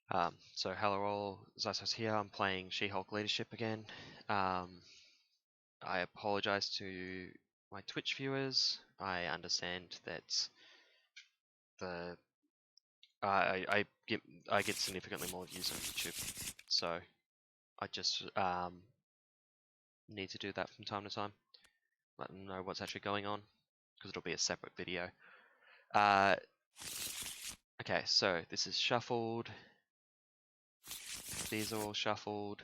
So hello all, Zysos here. I'm playing She-Hulk Leadership again. I apologize to my Twitch viewers. I understand that the I get significantly more views on YouTube, so I just need to do that from time to time. Let them know what's actually going on, because it'll be a separate video. Okay, so this is shuffled. These are all shuffled.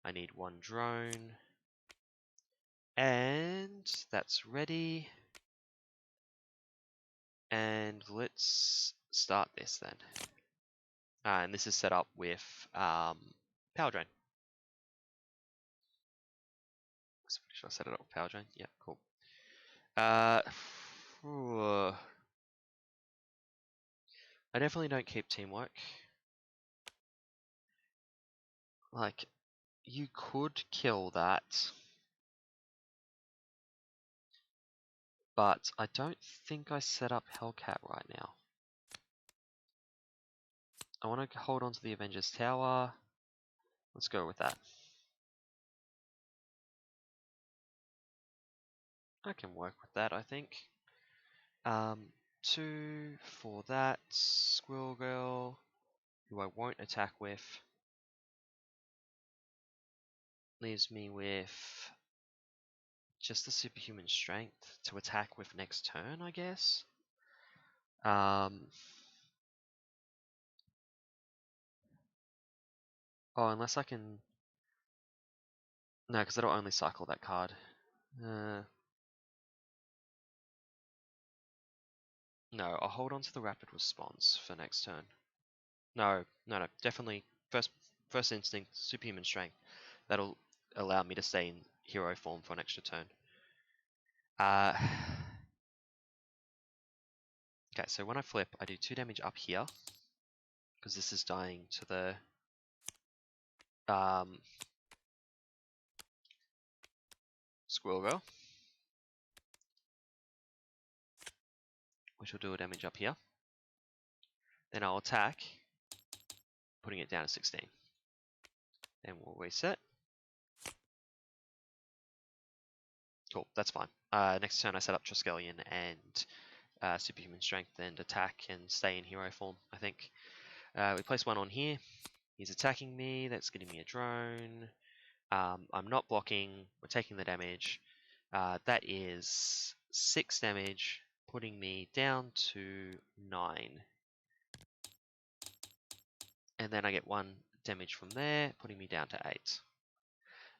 I need one drone. And that's ready. And let's start this then. And this is set up with power drain. Should I set it up with power drain? Yeah, cool. I definitely don't keep teamwork. Like, you could kill that, but I don't think I set up Hellcat right now. I want to hold on to the Avengers Tower. Let's go with that. I can work with that, I think. 2 for that. Squirrel, who I won't attack with. Leaves me with just the superhuman strength to attack with next turn, I guess. Oh, unless I can... No, because it'll only cycle that card. No, I'll hold on to the rapid response for next turn. No, definitely first instinct, superhuman strength. That'll allow me to stay in hero form for an extra turn. Okay, so when I flip, I do 2 damage up here, because this is dying to the Squirrel, which will do a damage up here. Then I'll attack, putting it down to 16. Then we'll reset. Cool, that's fine. Next turn I set up Triskelion and superhuman strength and attack and stay in hero form, I think. We place one on here. He's attacking me, that's getting me a drone. I'm not blocking, we're taking the damage. That is 6 damage, putting me down to 9. And then I get 1 damage from there, putting me down to 8.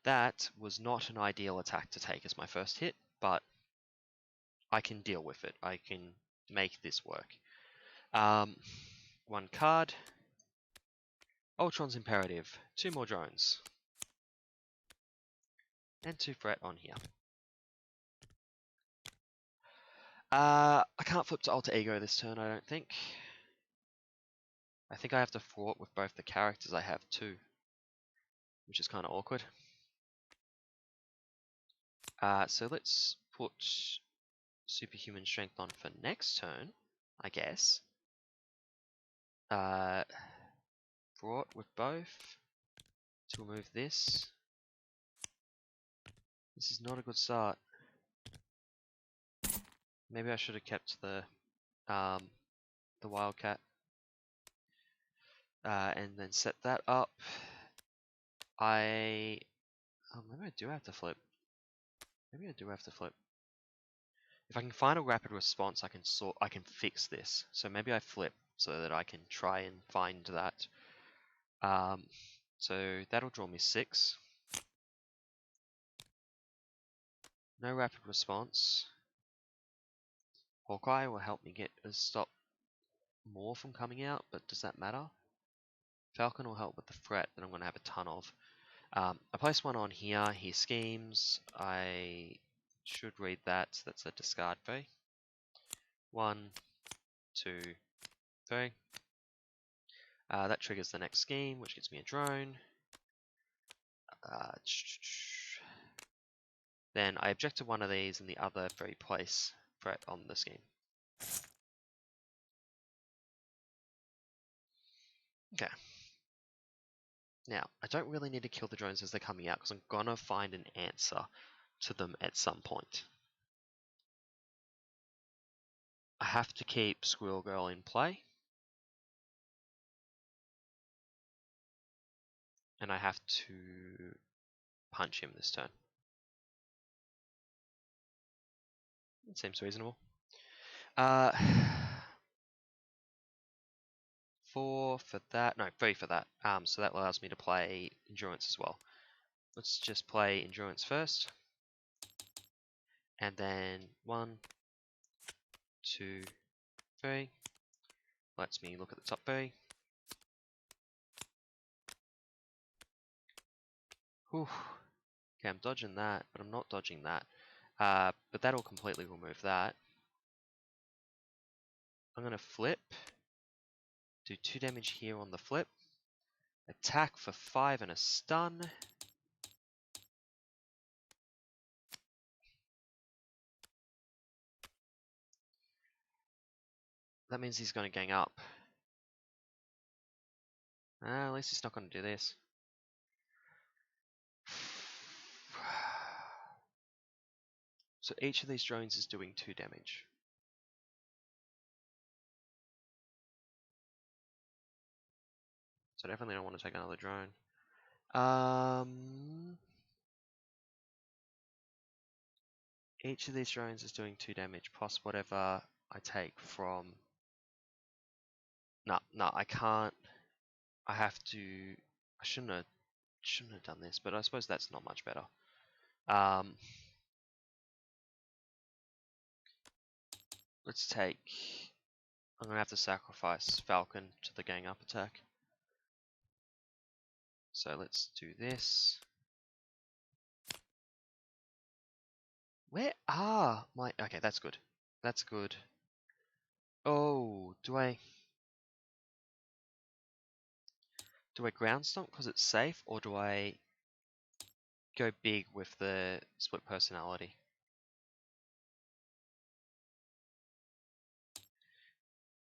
That was not an ideal attack to take as my first hit, but I can deal with it. I can make this work. 1 card. Ultron's Imperative. 2 more drones. And 2 threat on here. I can't flip to Alter Ego this turn, I don't think. I think I have to thwart with both the characters I have too, which is kind of awkward. So let's put superhuman strength on for next turn, I guess. Thwart with both to remove this. This is not a good start. Maybe I should have kept the Wildcat and then set that up. Maybe I do have to flip. Maybe I do have to flip. If I can find a rapid response, I can fix this. So maybe I flip so that I can try and find that. So that'll draw me 6. No rapid response. Hawkeye will help me stop more from coming out, but does that matter? Falcon will help with the threat that I'm going to have a ton of. I place one on here. He schemes. I should read that. That's a discard fee. 1, 2, 3. That triggers the next scheme, which gets me a drone. Then I object to one of these and the other very place threat on the scheme. Okay. Now, I don't really need to kill the drones as they're coming out because I'm gonna find an answer to them at some point. I have to keep Squirrel Girl in play. And I have to punch him this turn. It seems reasonable. 4 for that. No, 3 for that. So that allows me to play Endurance as well. Let's just play Endurance first. And then 1, 2, 3. Lets me look at the top 3. Whew. Okay, I'm dodging that, but I'm not dodging that. But that'll completely remove that. I'm going to flip. Do 2 damage here on the flip. Attack for 5 and a stun. That means he's going to gang up. At least he's not going to do this. So each of these drones is doing 2 damage. So I definitely don't want to take another drone. Each of these drones is doing 2 damage plus whatever I take from... No, I can't. I have to... I shouldn't have done this, but I suppose that's not much better. Let's take... I'm going to have to sacrifice Falcon to the gang up attack. So let's do this. Where are my... Okay, that's good. That's good. Oh, do I ground stomp because it's safe, or do I go big with the split personality?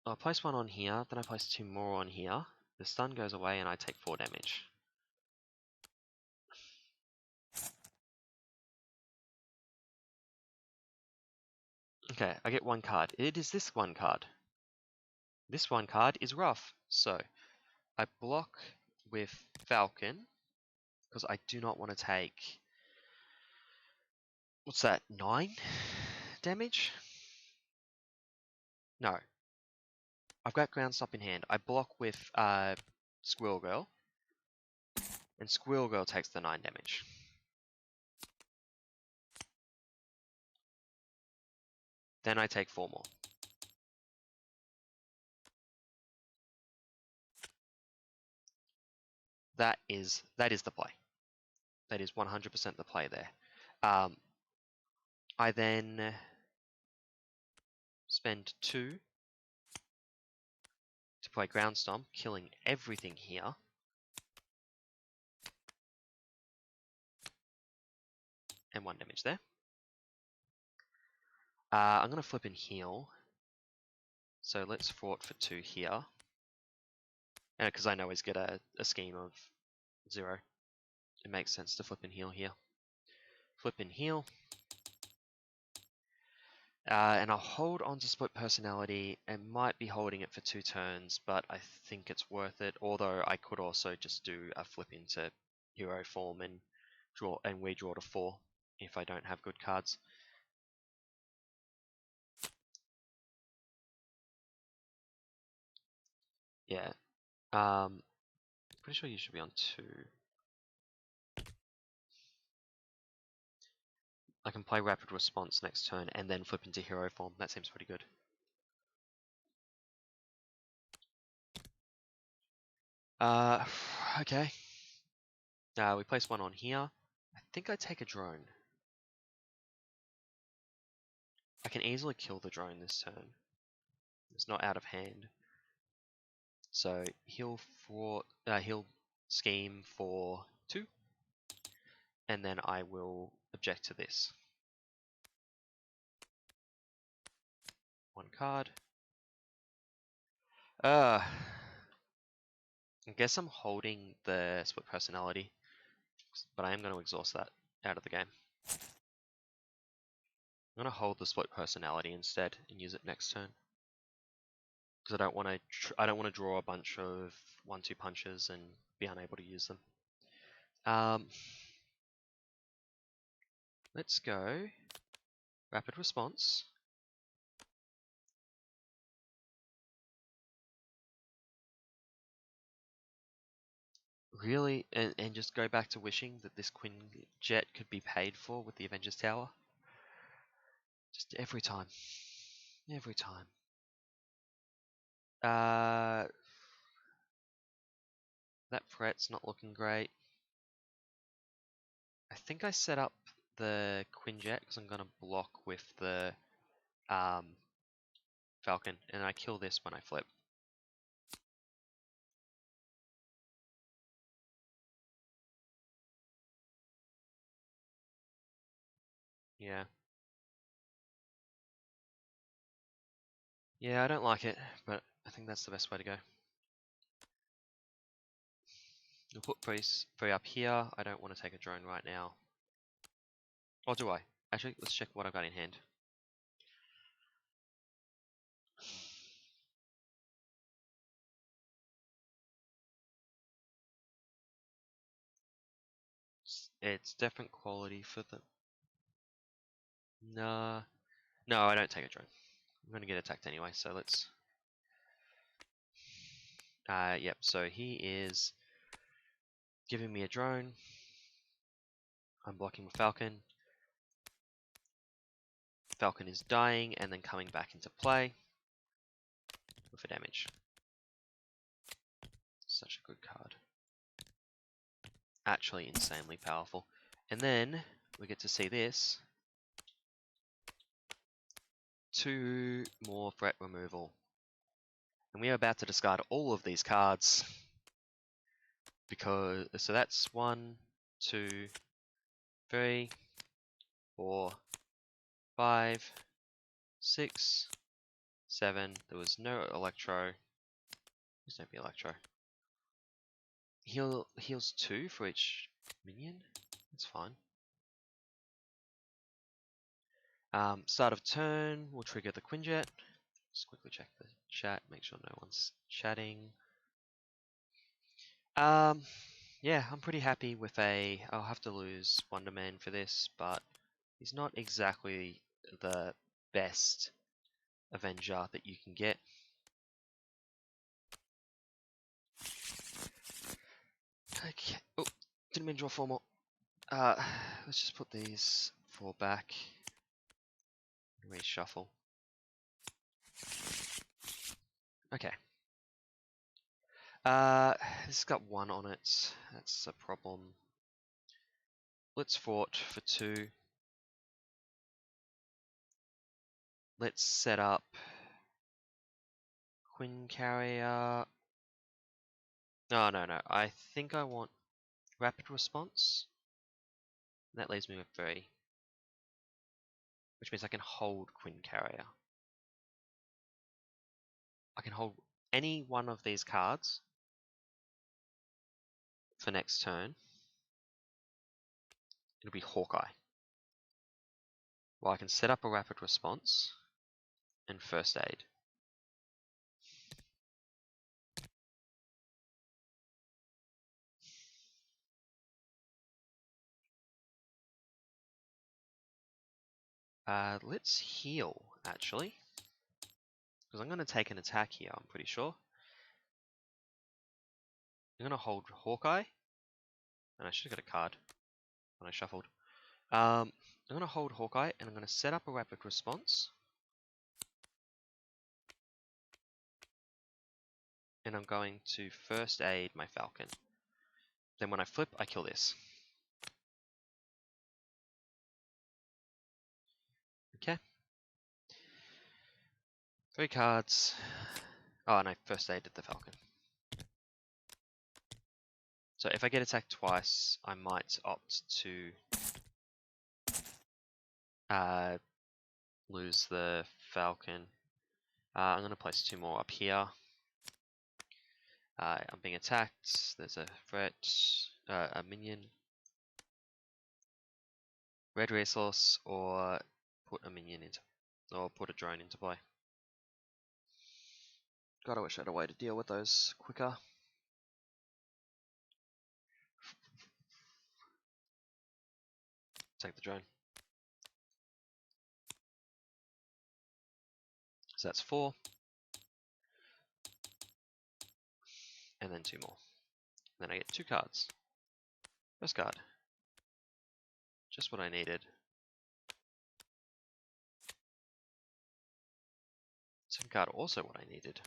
I place 1 on here, then I place 2 more on here. The stun goes away and I take 4 damage. Okay, I get 1 card. It is this 1 card. This 1 card is rough. So, I block with Falcon, because I do not want to take... What's that? 9 damage? No. I've got ground stop in hand. I block with Squirrel Girl, and Squirrel Girl takes the 9 damage. Then I take 4 more. That is the play. That is 100% the play there. I then spend 2 to play Ground Stomp, killing everything here. And 1 damage there. I'm going to flip and heal. So let's fort for 2 here. Because I know he's got a scheme of 0. It makes sense to flip and heal here. Flip and heal. And I'll hold on to split personality and might be holding it for 2 turns, but I think it's worth it. Although I could also just do a flip into hero form and redraw to 4 if I don't have good cards. Yeah. Pretty sure you should be on 2. I can play Rapid Response next turn and then flip into hero form. That seems pretty good. Okay. We place 1 on here. I think I take a drone. I can easily kill the drone this turn. It's not out of hand. So he'll scheme for 2, and then I will object to this. 1 card. I guess I'm holding the split personality, but I am going to exhaust that out of the game. I'm going to hold the split personality instead and use it next turn. Because I don't want to draw a bunch of 1-2 punches and be unable to use them. Let's go rapid response. Really, and just go back to wishing that this Quinjet could be paid for with the Avengers Tower. Just every time. Every time. That threat's not looking great. I think I set up the Quinjet because I'm going to block with the Falcon, and I kill this when I flip. Yeah. Yeah, I don't like it, but I think that's the best way to go. We'll put three up here. I don't want to take a drone right now. Or do I? Actually, let's check what I've got in hand. It's different quality for the... Nah. No, I don't take a drone. I'm going to get attacked anyway, so let's... Yep, so he is giving me a drone. I'm blocking with Falcon. Falcon is dying and then coming back into play with a damage. Such a good card. Actually insanely powerful. And then we get to see this. 2 more threat removal. And we are about to discard all of these cards. Because, so that's 1, 2, 3, 4, 5, 6, 7. There was no Electro. There's no Electro. Heals 2 for each minion. That's fine. Start of turn, we'll trigger the Quinjet. Just quickly check the chat, make sure no one's chatting. Yeah, I'm pretty happy with I'll have to lose Wonder Man for this, but he's not exactly the best Avenger that you can get. Okay, oh, didn't mean to draw 4 more. Let's just put these 4 back. Reshuffle. Okay. This has got 1 on it. That's a problem. Let's fort for 2. Let's set up Quincarrier. No. I think I want rapid response. That leaves me with 3. Which means I can hold Quincarrier. I can hold any one of these cards for next turn. It'll be Hawkeye. Well, I can set up a rapid response and first aid. Let's heal, actually. Because I'm going to take an attack here, I'm pretty sure. I'm going to hold Hawkeye. And I should have got a card when I shuffled. I'm going to hold Hawkeye and I'm going to set up a rapid response. And I'm going to first aid my Falcon. Then when I flip, I kill this. Okay. 3 cards. Oh, and I first aided the Falcon. So if I get attacked twice, I might opt to lose the Falcon. I'm going to place 2 more up here. I'm being attacked. There's a threat, a minion. Red resource, or put a minion into, or put a drone into play. God, I wish I had a way to deal with those quicker. Take the drone. So that's 4. And then 2 more. Then I get 2 cards. First card. Just what I needed. Second card, also what I needed.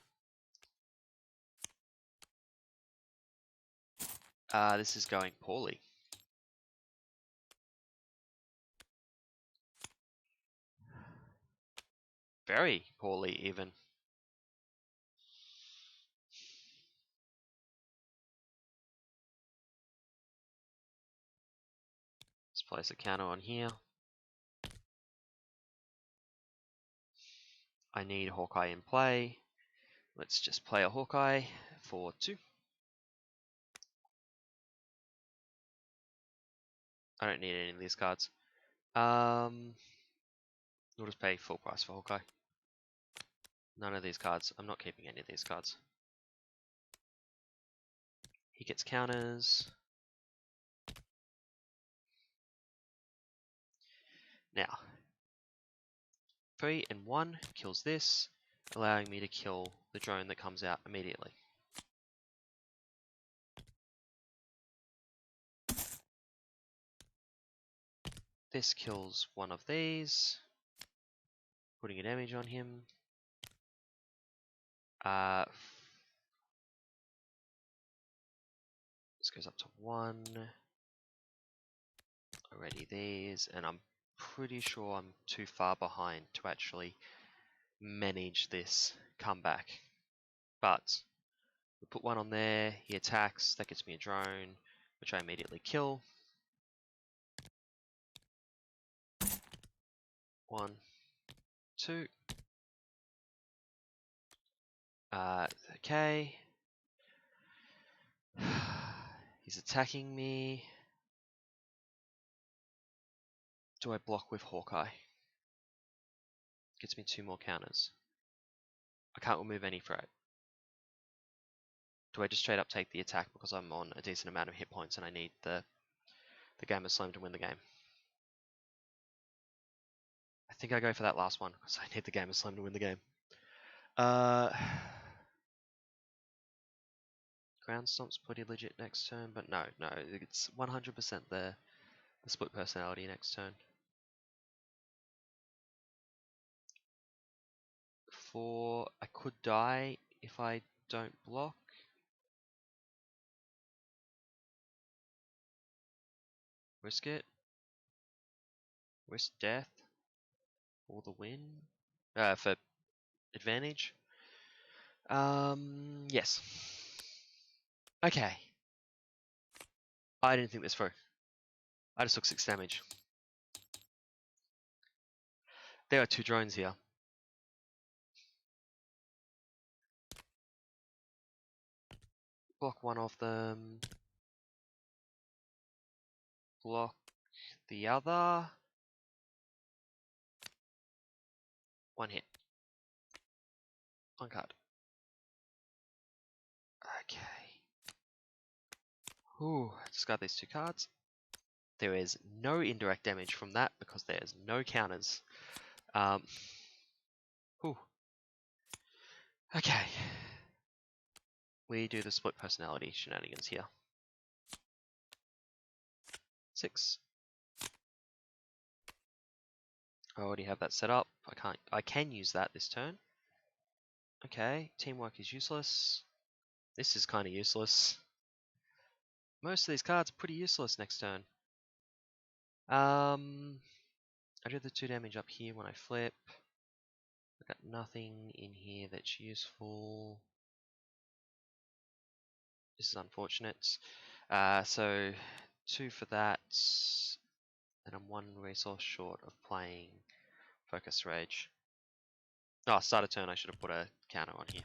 This is going poorly. Very poorly, even. Let's place a counter on here. I need Hawkeye in play. Let's just play a Hawkeye for 2. I don't need any of these cards. We'll just pay full price for Hawkeye. None of these cards. I'm not keeping any of these cards. He gets counters. Now, 3 and 1 kills this, allowing me to kill the drone that comes out immediately. This kills one of these, putting a damage on him. This goes up to 1. Already these, and I'm pretty sure I'm too far behind to actually manage this comeback. But we put 1 on there, he attacks, that gets me a drone, which I immediately kill. 1, 2. Okay. He's attacking me. Do I block with Hawkeye? Gets me 2 more counters. I can't remove any threat. Do I just straight up take the attack because I'm on a decent amount of hit points and I need the Gamer Slam to win the game? I think I go for that last one because I need the Gamer Slam to win the game. Ground Stomp's pretty legit next turn, but no, it's 100% the split personality next turn. 4, I could die if I don't block. Risk it. Risk death. For the win. For advantage. Yes. Okay. I didn't think this through. I just took 6 damage. There are 2 drones here. Block one of them. Block the other. 1 hit. 1 card. Okay. Ooh, discard these 2 cards. There is no indirect damage from that because there's no counters. Ooh. Okay. We do the split personality shenanigans here. 6. I already have that set up. I can use that this turn. Okay, teamwork is useless. This is kind of useless. Most of these cards are pretty useless next turn. I do the 2 damage up here when I flip. I got nothing in here that's useful. This is unfortunate. So 2 for that, and I'm 1 resource short of playing Focus Rage. Oh, start a turn, I should have put a counter on here.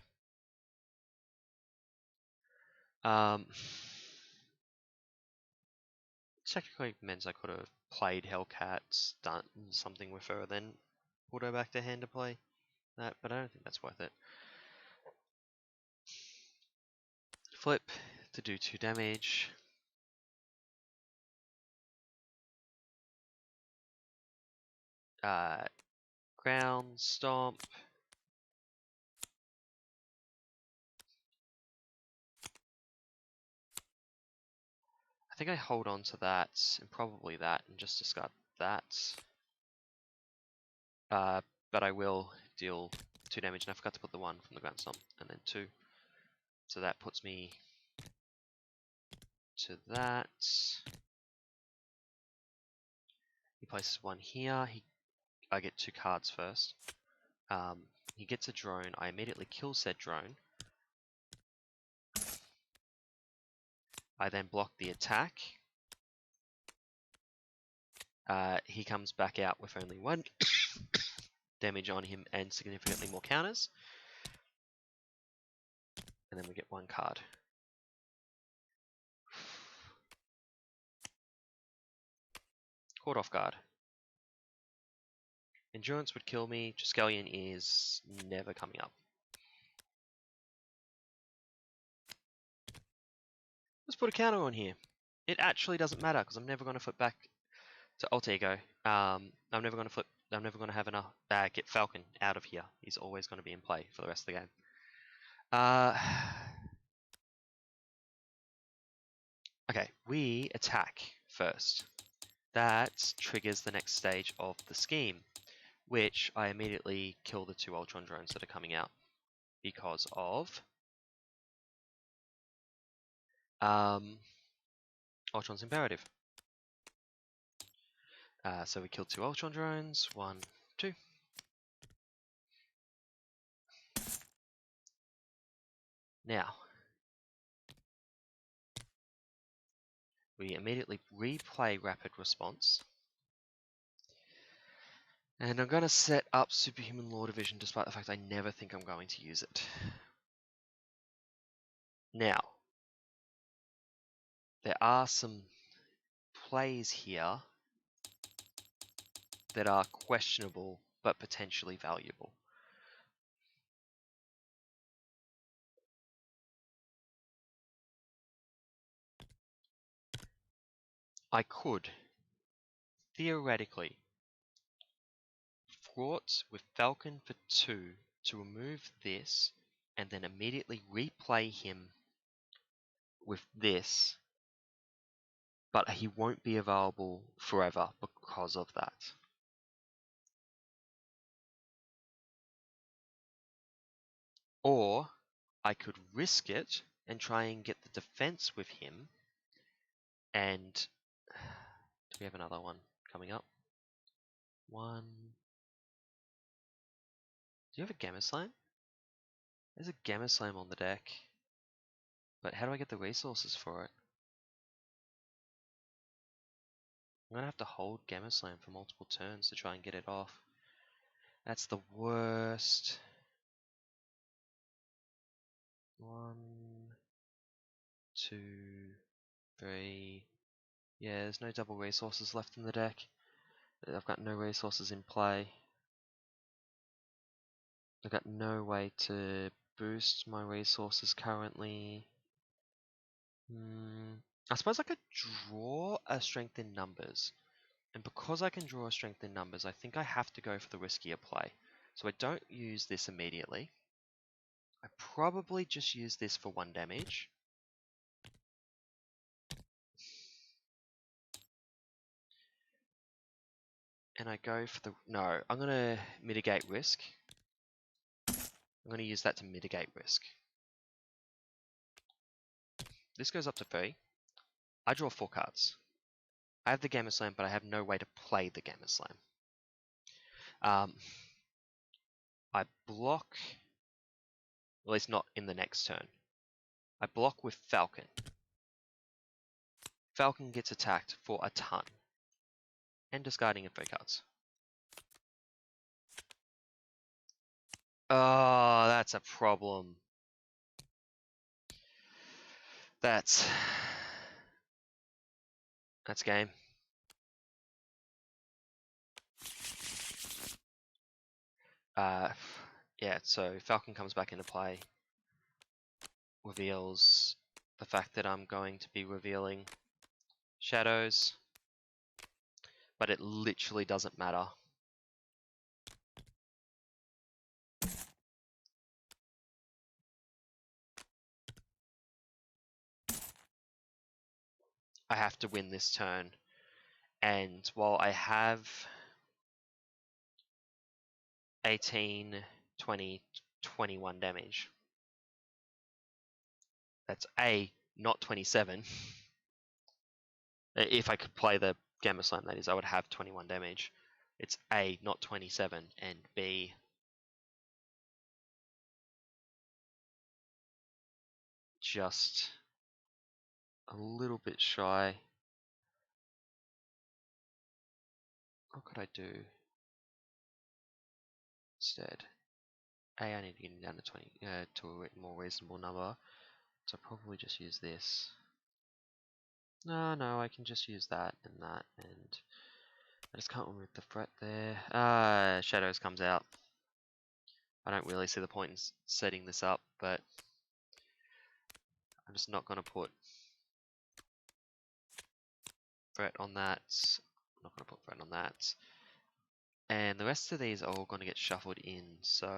Technically means I could have played Hellcats, done something with her, then put her back to hand to play that, but I don't think that's worth it. Flip to do 2 damage. Ground Stomp. I think I hold on to that, and probably that, and just discard that. But I will deal 2 damage, and I forgot to put the 1 from the Ground Stomp, and then 2. So that puts me to that. He places 1 here. I get 2 cards first. He gets a drone. I immediately kill said drone. I then block the attack. He comes back out with only 1 damage on him and significantly more counters. And then we get 1 card. Caught off guard. Endurance would kill me. Triskelion is never coming up. Let's put a counter on here. It actually doesn't matter because I'm never going to flip back to Alter Ego. I'm never going to flip. I'm never going to have enough. Get Falcon out of here. He's always going to be in play for the rest of the game. Okay, we attack first. That triggers the next stage of the scheme, which I immediately kill the 2 Ultron drones that are coming out because of Ultron's imperative. So we killed 2 Ultron drones. 1, 2. Now, we immediately replay Rapid Response. And I'm going to set up Superhuman Law Division despite the fact I never think I'm going to use it. Now, there are some plays here that are questionable but potentially valuable. I could, theoretically, fraught with Falcon for 2 to remove this and then immediately replay him with this, but he won't be available forever because of that. Or I could risk it and try and get the defense with him. And do we have another one coming up? 1. Do you have a Gamma Slam? There's a Gamma Slam on the deck. But how do I get the resources for it? I'm going to have to hold Gamma Slam for multiple turns to try and get it off. That's the worst. 1, 2, 3. Yeah, there's no double resources left in the deck. I've got no resources in play. I've got no way to boost my resources currently. I suppose I could draw a strength in numbers. And because I can draw a strength in numbers, I think I have to go for the riskier play. So I don't use this immediately. I probably just use this for 1 damage. And I go for the... No, I'm going to mitigate risk. I'm going to use that to mitigate risk. This goes up to 3. I draw 4 cards. I have the Gamma Slam, but I have no way to play the Gamma Slam. I block... At least not in the next turn. I block with Falcon. Falcon gets attacked for a ton. And discarding of 3 cards. Oh, that's a problem. That's game. Yeah, so Falcon comes back into play, reveals the fact that I'm going to be revealing shadows, but it literally doesn't matter. I have to win this turn, and while I have 18, 20, 21 damage, that's not 27. If I could play the Gamma Slime, that is, I would have 21 damage. It's A, not 27, and B, just a little bit shy. What could I do instead? A, I need to get him down to 20, to a more reasonable number. So I'll probably just use this. No, I can just use that, and I just can't remove the threat there. Shadows comes out. I don't really see the point in setting this up, but I'm just not going to put threat on that. I'm not going to put threat on that. And the rest of these are all going to get shuffled in, so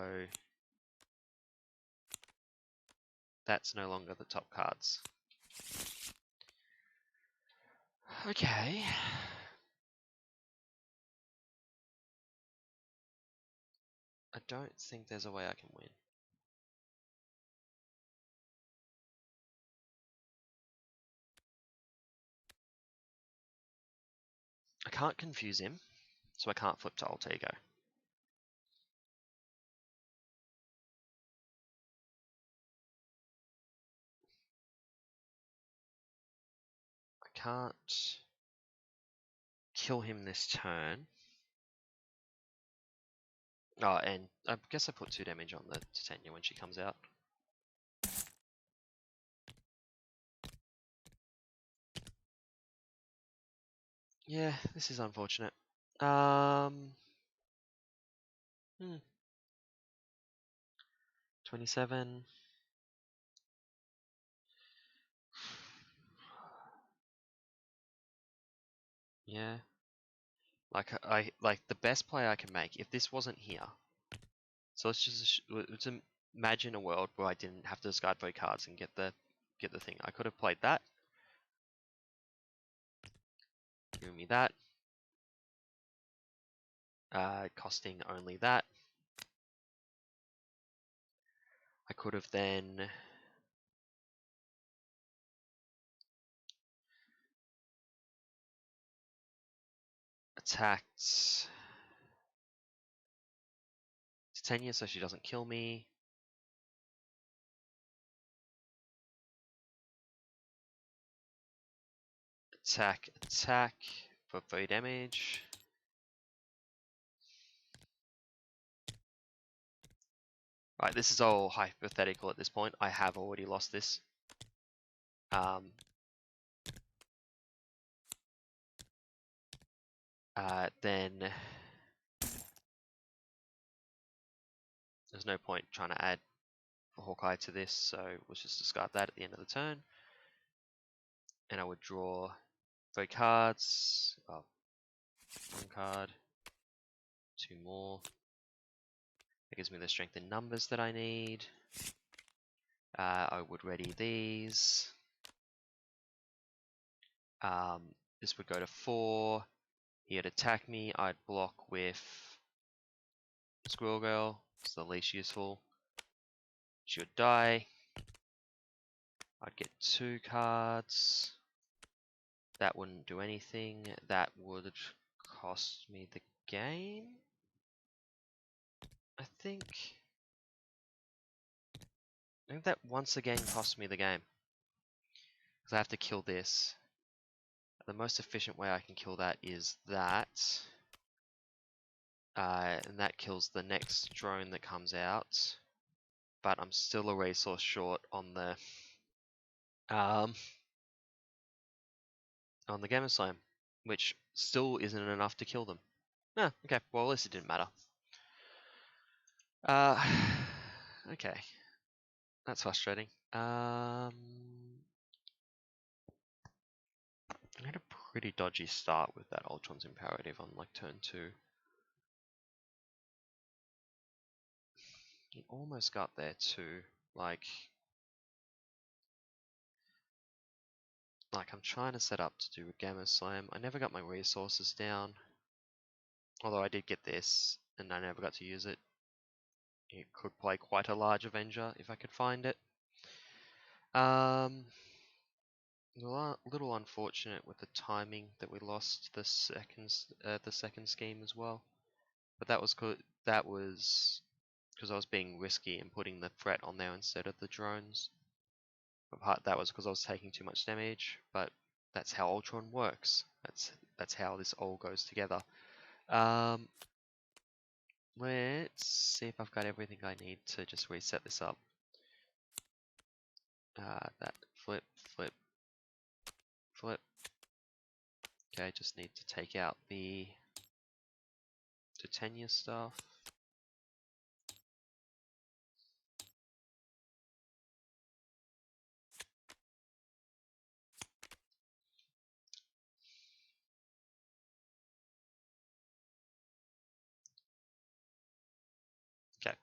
that's no longer the top cards. Okay. I don't think there's a way I can win. I can't confuse him, so I can't flip to Alter Ego. I can't kill him this turn. Oh, and I guess I put 2 damage on the Titania when she comes out. Yeah, this is unfortunate. 27. Yeah. Like the best play I can make if this wasn't here. So let's imagine a world where I didn't have to discard 3 cards and get the thing. I could have played that. Give me that. Costing only that. I could have then attacked Titania so she doesn't kill me. Attack for 3 damage. Right, this is all hypothetical at this point. I have already lost this. Then there's no point trying to add Hawkeye to this, so let's just discard that at the end of the turn. And I would draw 3 cards. Well, 1 card, 2 more. That gives me the strength in numbers that I need. I would ready these. This would go to 4. He'd attack me. I'd block with Squirrel Girl. It's the least useful. She would die. I'd get 2 cards. That wouldn't do anything. That would cost me the game. I think that once again cost me the game. Because I have to kill this. The most efficient way I can kill that is that. And that kills the next drone that comes out. But I'm still a resource short on the on the Gamma Slam, which still isn't enough to kill them. Ah, okay, well at least it didn't matter. Okay. That's frustrating. I had a pretty dodgy start with that Ultron's Imperative on like turn 2. He almost got there too. Like I'm trying to set up to do a Gamma Slam. I never got my resources down. Although I did get this, and I never got to use it. It could play quite a large Avenger if I could find it. A little unfortunate with the timing that we lost the second scheme as well. But that was because I was being risky and putting the threat on there instead of the drones. But that was because I was taking too much damage. But that's how Ultron works. That's how this all goes together. Let's see if I've got everything I need to just reset this up. That flip, flip, flip. Okay, just need to take out the tenure stuff. Okay.